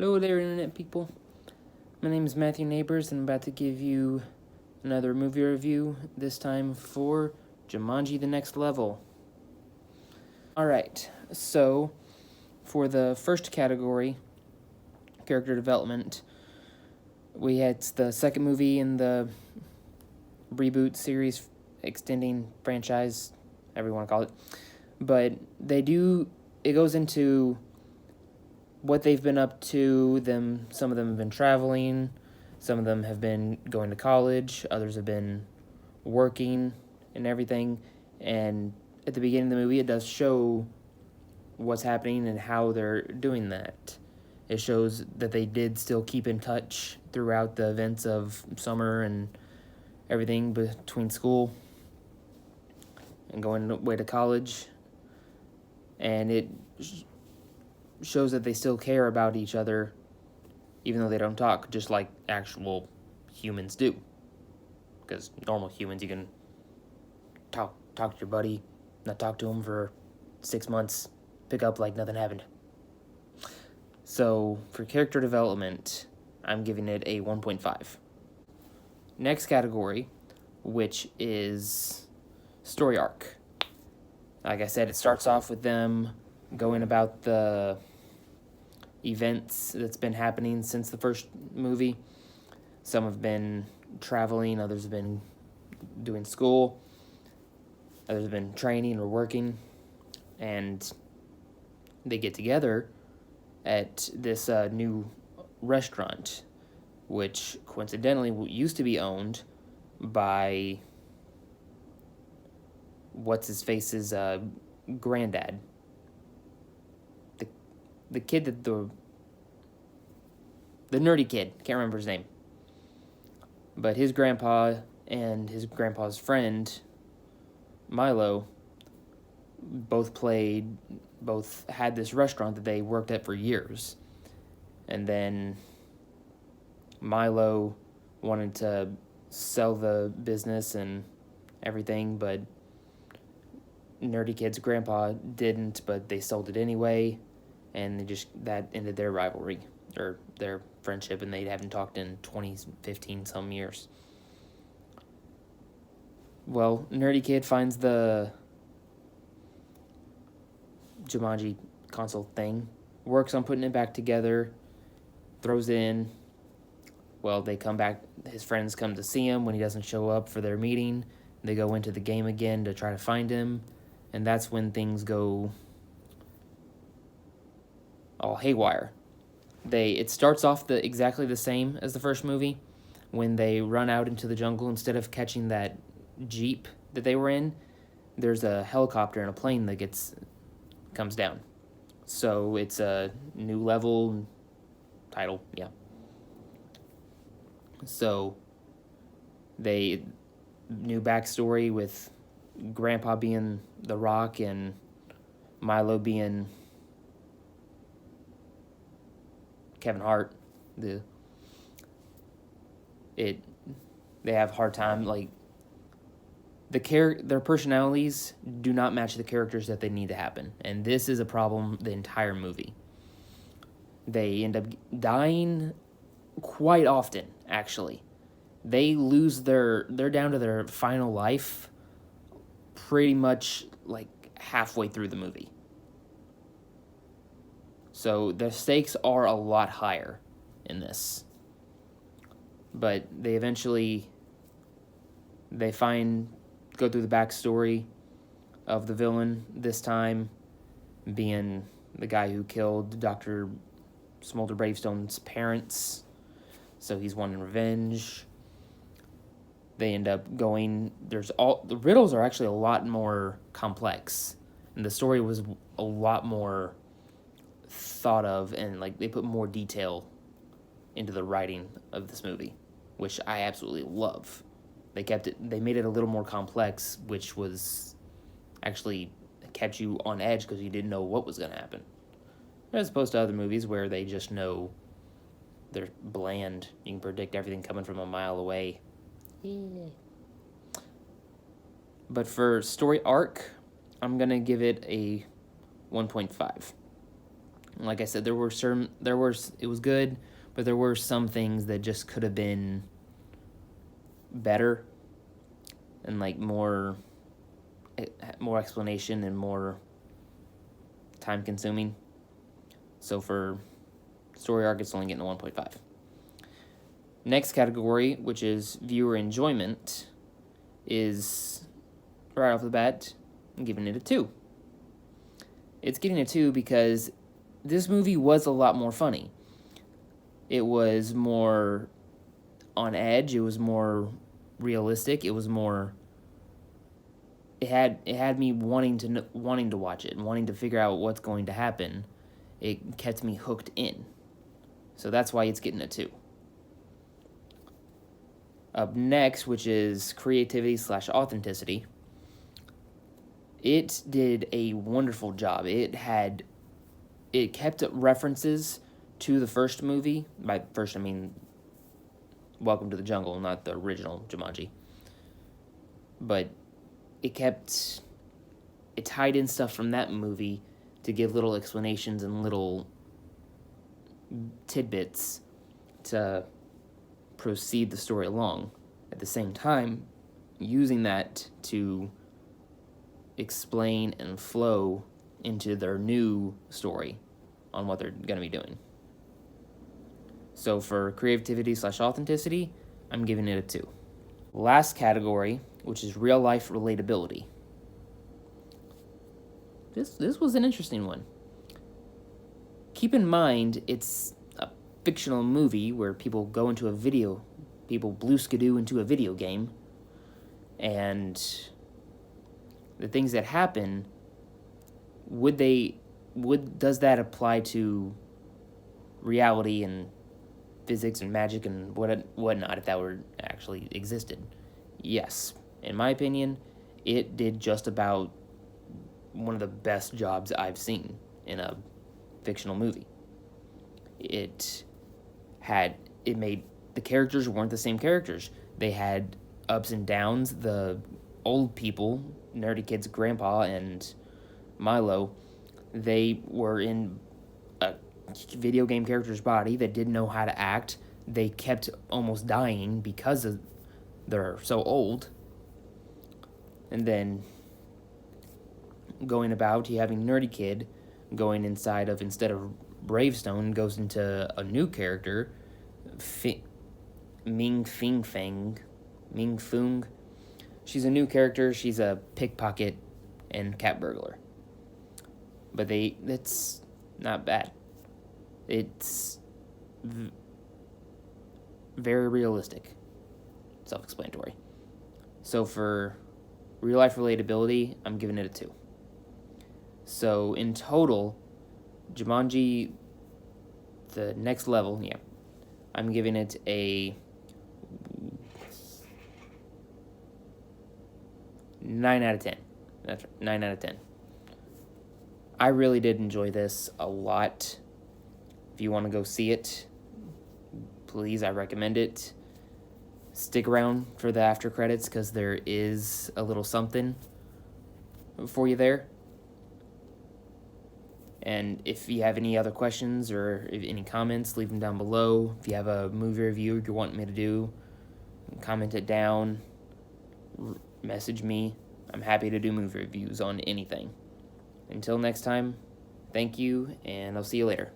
Hello there, Internet people. My name is Matthew Neighbors, and I'm about to give you another movie review, this time for Jumanji The Next Level. Alright, so for the first category, character development, we had the second movie in the reboot series, extending franchise, whatever you want to call it. But it goes into what they've been up to. Some of them have been traveling, some of them have been going to college, others have been working and everything. And at the beginning of the movie, it does show what's happening and how they're doing that. It shows that they did still keep in touch throughout the events of summer and everything between school and going away to college. And it shows that they still care about each other, even though they don't talk, just like actual humans do. Because normal humans, you can talk to your buddy, not talk to him for 6 months, pick up like nothing happened. So for character development, I'm giving it a 1.5. Next category, which is story arc. Like I said, it starts off with them going about the events that's been happening since the first movie. Some have been traveling, others have been doing school, others have been training or working, and they get together at this new restaurant, which coincidentally used to be owned by what's-his-face's granddad. The kid that the nerdy kid, can't remember his name. But his grandpa and his grandpa's friend, Milo, both had this restaurant that they worked at for years. And then Milo wanted to sell the business and everything, but nerdy kid's grandpa didn't, but they sold it anyway. And that ended their rivalry, or their friendship, and they haven't talked in 15 some years. Well, nerdy kid finds the Jumanji console thing, works on putting it back together, throws it in. Well, they come back, his friends come to see him when he doesn't show up for their meeting. They go into the game again to try to find him, and that's when things go all haywire. It starts off exactly the same as the first movie, when they run out into the jungle. Instead of catching that Jeep that they were in, there's a helicopter and a plane that comes down. So it's a new level title, yeah. So new backstory with Grandpa being The Rock and Milo being Kevin Hart. They have a hard time, like, their personalities do not match the characters that they need to happen, and this is a problem the entire movie. They end up dying quite often, actually. They're down to their final life pretty much like halfway through the movie. So the stakes are a lot higher in this. But they eventually go through the backstory of the villain, this time being the guy who killed Dr. Smolder Bravestone's parents. So he's wanting revenge. They end up the riddles are actually a lot more complex, and the story was a lot more thought of, and like they put more detail into the writing of this movie, which I absolutely love. They made it a little more complex, which was actually kept you on edge because you didn't know what was going to happen, as opposed to other movies where they just know they're bland. You can predict everything coming from a mile away. Yeah. But for story arc, I'm gonna give it a 1.5. Like I said, it was good, but there were some things that just could have been better and like more explanation and more time consuming. So for story arc, it's only getting a 1.5. Next category, which is viewer enjoyment, is right off the bat, I'm giving it a 2. It's getting a 2 because this movie was a lot more funny. It was more on edge. It was more realistic. It had me wanting to watch it and wanting to figure out what's going to happen. It kept me hooked in. So that's why it's getting a 2. Up next, which is creativity/authenticity. It did a wonderful job. It kept references to the first movie. By first, I mean Welcome to the Jungle, not the original Jumanji. But it tied in stuff from that movie to give little explanations and little tidbits to proceed the story along. At the same time, using that to explain and flow into their new story on what they're going to be doing. So for creativity/authenticity, I'm giving it a 2. Last category, which is real life relatability. This was an interesting one. Keep in mind, it's a fictional movie where people blue skidoo into a video game, and the things that happen, does that apply to reality and physics and magic and whatnot if that were actually existed? Yes. In my opinion, it did just about one of the best jobs I've seen in a fictional movie. It made the characters weren't the same characters. They had ups and downs. The old people, Nerdy Kid's grandpa and Milo, they were in a video game character's body that didn't know how to act. They kept almost dying because they're so old. And then going about, you having Nerdy Kid going instead of Bravestone, goes into a new character, Ming Fung. She's a new character. She's a pickpocket and cat burglar. But that's not bad. It's very realistic, self-explanatory. So for real life relatability, I'm giving it a 2. So in total, Jumanji, the next level, I'm giving it a 9 out of 10. That's right, 9 out of 10. I really did enjoy this a lot. If you want to go see it, please, I recommend it. Stick around for the after credits because there is a little something for you there. And if you have any other questions or any comments, leave them down below. If you have a movie review you want me to do, comment it down, message me. I'm happy to do movie reviews on anything. Until next time, thank you, and I'll see you later.